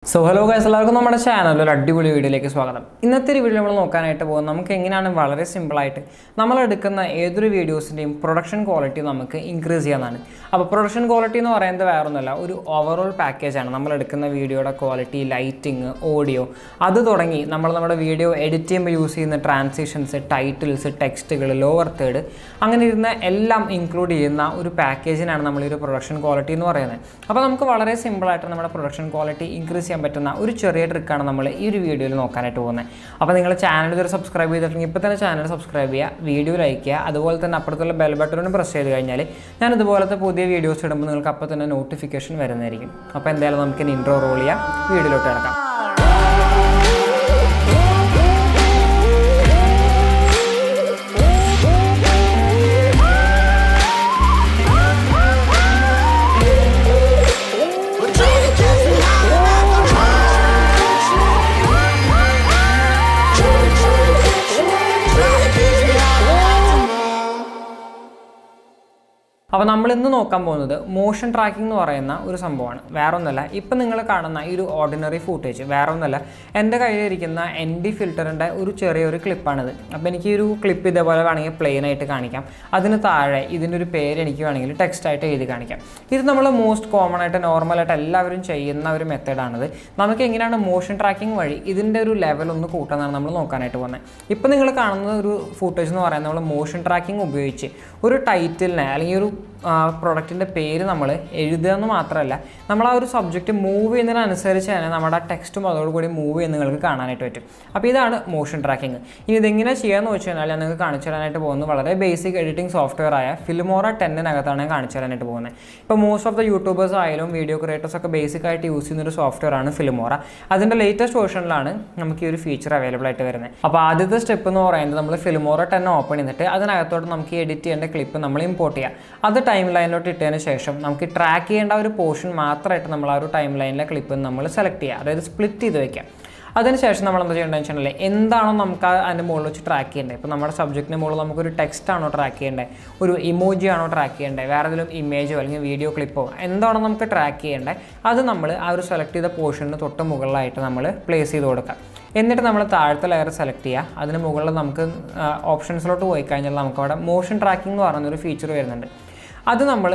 So hello guys, എല്ലാവർക്കും നമ്മുടെ ചാനലിൽ ഒരു അടിപൊളി വീഡിയോയിലേക്ക് സ്വാഗതം. ഇന്നത്തെ ഒരു വീഡിയോ നമ്മൾ നോക്കാനായിട്ട് പോകുന്നത് നമുക്ക് എങ്ങനെയാണ് വളരെ സിമ്പിളായിട്ട് നമ്മൾ എടുക്കുന്ന ഏതൊരു വീഡിയോസിൻ്റെയും പ്രൊഡക്ഷൻ ക്വാളിറ്റി നമുക്ക് ഇൻക്രീസ് ചെയ്യാനാണ്. അപ്പോൾ പ്രൊഡക്ഷൻ ക്വാളിറ്റി എന്ന് പറയുന്നത് വേറൊന്നുമല്ല, ഒരു ഓവറോൾ പാക്കേജാണ്. നമ്മൾ എടുക്കുന്ന വീഡിയോയുടെ ക്വാളിറ്റി, ലൈറ്റിങ്, ഓഡിയോ, അത് തുടങ്ങി നമ്മുടെ വീഡിയോ എഡിറ്റ് ചെയ്യുമ്പോൾ യൂസ് ചെയ്യുന്ന ട്രാൻസിഷൻസ്, ടൈറ്റിൽസ്, ടെക്സ്റ്റുകൾ, ലോവർ തേർഡ്, അങ്ങനെ ഇരുന്ന എല്ലാം ഇൻക്ലൂഡ് ചെയ്യുന്ന ഒരു പാക്കേജിനാണ് നമ്മൾ ഈ ഒരു പ്രൊഡക്ഷൻ ക്വാളിറ്റി എന്ന് പറയുന്നത്. അപ്പോൾ നമുക്ക് വളരെ സിമ്പിളായിട്ട് നമ്മുടെ പ്രൊഡക്ഷൻ ക്വാളിറ്റി ഇൻക്രീസ് ചെയ്യാൻ പറ്റുന്ന ഒരു ചെറിയ ട്രിക്കാണ് നമ്മൾ ഈ ഒരു വീഡിയോയിൽ നോക്കാനായിട്ട് പോകുന്നത്. അപ്പോൾ നിങ്ങൾ ചാനൽ ഇതുവരെ സബ്സ്ക്രൈബ് ചെയ്തിട്ടുണ്ടെങ്കിൽ ഇപ്പോൾ തന്നെ ചാനൽ സബ്സ്ക്രൈബ് ചെയ്യുക, വീഡിയോ ലൈക്ക് ചെയ്യുക, അതുപോലെ തന്നെ അപ്പുറത്തുള്ള ബെൽ ബട്ടൺ പ്രസ് ചെയ്ത് കഴിഞ്ഞാൽ ഞാൻ ഇതുപോലത്തെ പുതിയ വീഡിയോസ് ഇടുമ്പോൾ നിങ്ങൾക്ക് അപ്പോൾ തന്നെ നോട്ടിഫിക്കേഷൻ വരുന്നതായിരിക്കും. അപ്പോൾ എന്തായാലും നമുക്ക് ഇൻട്രോ റോൾ ചെയ്യാം, വീഡിയോയിലോട്ട് കിടക്കാം. അപ്പോൾ നമ്മൾ ഇന്ന് നോക്കാൻ പോകുന്നത് മോഷൻ ട്രാക്കിംഗ് എന്ന് പറയുന്ന ഒരു സംഭവമാണ്. വേറെ ഒന്നുമല്ല, ഇപ്പം നിങ്ങൾ കാണുന്ന ഈ ഒരു ഓർഡിനറി ഫൂട്ടേജ് വേറെ ഒന്നുമല്ല, എൻ്റെ കയ്യിലിരിക്കുന്ന ND ഫിൽറ്ററിൻ്റെ ഒരു ചെറിയൊരു ക്ലിപ്പാണിത്. അപ്പോൾ എനിക്ക് ഈ ഒരു ക്ലിപ്പ് ഇതേപോലെ വേണമെങ്കിൽ പ്ലെയിൻ ആയിട്ട് കാണിക്കാം. അതിന് താഴെ ഇതിൻ്റെ ഒരു പേര് എനിക്ക് വേണമെങ്കിൽ ടെക്സ്റ്റായിട്ട് എഴുതി കാണിക്കാം. ഇത് നമ്മൾ മോസ്റ്റ് കോമൺ ആയിട്ട് നോർമലായിട്ട് എല്ലാവരും ചെയ്യുന്ന ഒരു മെത്തേഡാണിത്. നമുക്ക് എങ്ങനെയാണ് മോഷൻ ട്രാക്കിംഗ് വഴി ഇതിൻ്റെ ഒരു ലെവൽ ഒന്ന് കൂട്ടാനാണ് നമ്മൾ നോക്കാനായിട്ട് പോകുന്നത്. ഇപ്പോൾ നിങ്ങൾ കാണുന്ന ഒരു ഫൂട്ടേജ് എന്ന് പറയുന്നത് നമ്മൾ മോഷൻ ട്രാക്കിംഗ് ഉപയോഗിച്ച് ഒരു ടൈറ്റിലിനെ അല്ലെങ്കിൽ ഒരു പ്രൊഡക്റ്റിൻ്റെ പേര് നമ്മൾ എഴുതുക എന്ന് മാത്രമല്ല, നമ്മൾ ആ ഒരു സബ്ജക്റ്റ് മൂവ് ചെയ്യുന്നതിനനുസരിച്ച് തന്നെ നമ്മുടെ ആ ടെക്സ്റ്റും അതോടുകൂടി മൂവ് ചെയ്യുന്ന നിങ്ങൾക്ക് കാണാനായിട്ട് പറ്റും. അപ്പോൾ ഇതാണ് മോഷൻ ട്രാക്കിംഗ്. ഇനി ഇതെങ്ങനെ ചെയ്യാമെന്ന് വെച്ച് കഴിഞ്ഞാൽ ഞാൻ നിങ്ങൾക്ക് കാണിച്ചു തരാനായിട്ട് പോകുന്നത് വളരെ ബേസിക് എഡിറ്റിംഗ് സോഫ്റ്റ്വെയർ ആയ ഫിൽമോറ 10-നകത്താണ് ഞാൻ കാണിച്ചു തരാനായിട്ട് പോകുന്നത്. ഇപ്പോൾ മോസ്റ്റ് ഓഫ് ദ യൂട്യൂബേഴ്സ് ആയാലും വീഡിയോ ക്രിയേറ്റേഴ്സ് ഒക്കെ ബേസിക് ആയിട്ട് യൂസ് ചെയ്യുന്നൊരു സോഫ്റ്റ്വെയർ ആണ് ഫിൽമോറ. അതിൻ്റെ ലേറ്റസ്റ്റ് വേർഷനിലാണ് നമുക്ക് ഈ ഒരു ഫീച്ചർ അവൈലബിൾ ആയിട്ട് വരുന്നത്. അപ്പോൾ ആദ്യത്തെ സ്റ്റെപ്പ് എന്ന് പറയുന്നത് നമ്മൾ ഫിൽമോറ 10 ഓപ്പൺ ചെയ്തിട്ട് അതിനകത്തോട്ട് നമുക്ക് എഡിറ്റ് ചെയ്യേണ്ട ക്ലിപ്പ് നമ്മൾ ഇമ്പോർട്ട് ചെയ്യുക. അത് ടൈം ലൈനിലോട്ട് ഇട്ടതിന് ശേഷം നമുക്ക് ട്രാക്ക് ചെയ്യേണ്ട ഒരു പോർഷൻ മാത്രമായിട്ട് നമ്മൾ ആ ഒരു ടൈം ലൈനിലെ ക്ലിപ്പ് നമ്മൾ സെലക്ട് ചെയ്യുക, അതായത് സ്പ്ലിറ്റ് ചെയ്ത് വയ്ക്കുക. അതിനുശേഷം നമ്മൾ എന്താ ചെയ്യേണ്ടതെന്ന് വെച്ചിട്ടുണ്ടെങ്കിൽ എന്താണോ നമുക്ക് അതിൻ്റെ മുകളിൽ വെച്ച് ട്രാക്ക് ചെയ്യേണ്ടത്, ഇപ്പോൾ നമ്മുടെ സബ്ജക്റ്റിന് മുകളിൽ നമുക്കൊരു ടെക്സ്റ്റ് ആണോ ട്രാക്ക് ചെയ്യേണ്ടത്, ഒരു ഇമോജി ആണോ ട്രാക്ക് ചെയ്യേണ്ടത്, വേറെ ഏതെങ്കിലും ഇമേജോ അല്ലെങ്കിൽ വീഡിയോ ക്ലിപ്പോ എന്താണോ നമുക്ക് ട്രാക്ക് ചെയ്യേണ്ടത്, അത് നമ്മൾ ആ ഒരു സെലക്ട് ചെയ്ത പോർഷന് തൊട്ട് മുകളിലായിട്ട് നമ്മൾ പ്ലേസ് ചെയ്ത് കൊടുക്കുക. എന്നിട്ട് നമ്മൾ താഴത്തെ ലെയർ സെലക്ട് ചെയ്യുക. അതിന് മുകളിൽ നമുക്ക് ഓപ്ഷൻസിലോട്ട് പോയി കഴിഞ്ഞാൽ നമുക്ക് അവിടെ മോഷൻ ട്രാക്കിംഗ് എന്ന് പറയുന്നൊരു ഫീച്ചർ വരുന്നുണ്ട്. അത് നമ്മൾ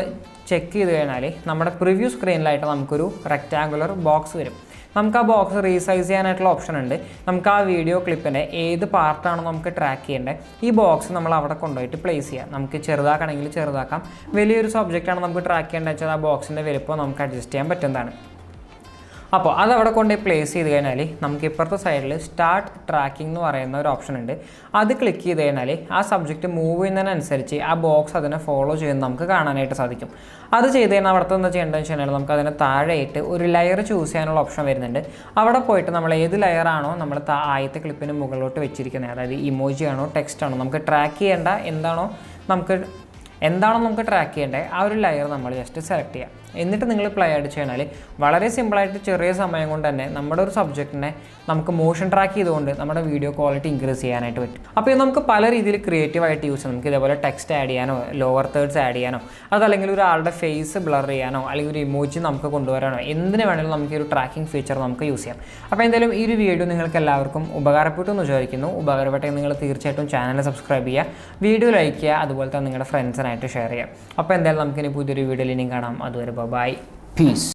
ചെക്ക് ചെയ്ത് കഴിഞ്ഞാൽ നമ്മുടെ പ്രിവ്യൂ സ്ക്രീനിലായിട്ട് നമുക്കൊരു റെക്റ്റാങ്കുലർ ബോക്സ് വരും. നമുക്ക് ആ ബോക്സ് റീസൈസ് ചെയ്യാനായിട്ടുള്ള ഓപ്ഷൻ ഉണ്ട്. നമുക്ക് ആ വീഡിയോ ക്ലിപ്പിൻ്റെ ഏത് പാർട്ടാണോ നമുക്ക് ട്രാക്ക് ചെയ്യേണ്ടത്, ഈ ബോക്സ് നമ്മൾ അവിടെ കൊണ്ടുപോയിട്ട് പ്ലേസ് ചെയ്യാം. നമുക്ക് ചെറുതാക്കണമെങ്കിൽ ചെറുതാക്കാം. വലിയൊരു സബ്ജക്റ്റാണ് നമുക്ക് ട്രാക്ക് ചെയ്യേണ്ടത് വെച്ചാൽ ആ ബോക്സിൻ്റെ വലുപ്പം നമുക്ക് അഡ്ജസ്റ്റ് ചെയ്യാൻ പറ്റുന്നതാണ്. അപ്പോൾ അതവിടെ കൊണ്ട് പ്ലേസ് ചെയ്ത് കഴിഞ്ഞാൽ നമുക്ക് ഇപ്പുറത്തെ സൈഡിൽ സ്റ്റാർട്ട് ട്രാക്കിംഗ് എന്ന് പറയുന്ന ഒരു ഓപ്ഷൻ ഉണ്ട്. അത് ക്ലിക്ക് ചെയ്ത് കഴിഞ്ഞാൽ ആ സബ്ജക്റ്റ് മൂവ് ചെയ്യുന്നതിനനുസരിച്ച് ആ ബോക്സ് അതിനെ ഫോളോ ചെയ്യുന്നത് നമുക്ക് കാണാനായിട്ട് സാധിക്കും. അത് ചെയ്ത് കഴിഞ്ഞാൽ അവിടുത്തെ എന്താ ചെയ്യേണ്ടതെന്ന് വെച്ച് കഴിഞ്ഞാൽ നമുക്ക് അതിന് താഴെയായിട്ട് ഒരു ലെയർ ചൂസ് ചെയ്യാനുള്ള ഓപ്ഷൻ വരുന്നുണ്ട്. അവിടെ പോയിട്ട് നമ്മൾ ഏത് ലെയറാണോ നമ്മൾ ആദ്യത്തെ ക്ലിപ്പിന് മുകളിലോട്ട് വെച്ചിരിക്കുന്നത്, അതായത് ഇമോജി ആണോ ടെക്സ്റ്റ് ആണോ നമുക്ക് ട്രാക്ക് ചെയ്യേണ്ട എന്താണോ നമുക്ക് ട്രാക്ക് ചെയ്യേണ്ടത്, ആ ഒരു ലെയർ നമ്മൾ ജസ്റ്റ് സെലക്ട് ചെയ്യുക. എന്നിട്ട് നിങ്ങൾ പ്ലേ അടിച്ച് കഴിഞ്ഞാൽ വളരെ സിമ്പിളായിട്ട് ചെറിയ സമയം കൊണ്ട് തന്നെ നമ്മുടെ ഒരു സബ്ജക്റ്റിനെ നമുക്ക് മോഷൻ ട്രാക്ക് ചെയ്തുകൊണ്ട് നമ്മുടെ വീഡിയോ ക്വാളിറ്റി ഇൻക്രീസ് ചെയ്യാനായിട്ട് പറ്റും. അപ്പോൾ ഇത് നമുക്ക് പല രീതിയിൽ ക്രിയേറ്റീവായിട്ട് യൂസ് ചെയ്യാം. നമുക്ക് ഇതേപോലെ ടെക്സ്റ്റ് ആഡ് ചെയ്യാനോ, ലോവർ തേർഡ്സ് ആഡ് ചെയ്യാനോ, അതല്ലെങ്കിൽ ഒരാളുടെ ഫേസ് ബ്ലർ ചെയ്യാനോ, അല്ലെങ്കിൽ ഒരു ഇമോജി നമുക്ക് കൊണ്ടുവരാനോ, എന്തിനു വേണമെങ്കിലും നമുക്ക് ഈ ഒരു ട്രാക്കിംഗ് ഫീച്ചർ നമുക്ക് യൂസ് ചെയ്യാം. അപ്പോൾ എന്തായാലും ഈ ഒരു വീഡിയോ നിങ്ങൾക്ക് എല്ലാവർക്കും ഉപകാരപ്പെട്ടു എന്ന് വിചാരിക്കുന്നു. ഉപകാരപ്പെട്ടെങ്കിൽ നിങ്ങൾ തീർച്ചയായിട്ടും ചാനൽ സബ്സ്ക്രൈബ് ചെയ്യുക, വീഡിയോ ലൈക്ക് ചെയ്യുക, അതുപോലെ തന്നെ നിങ്ങളുടെ ഫ്രണ്ട്സിനായിട്ട് ഷെയർ ചെയ്യുക. അപ്പോൾ എന്തായാലും നമുക്കിനി പുതിയൊരു വീഡിയോയിൽ ഇനിയും കാണാം. അതുവരെ ബൈ, പീസ്.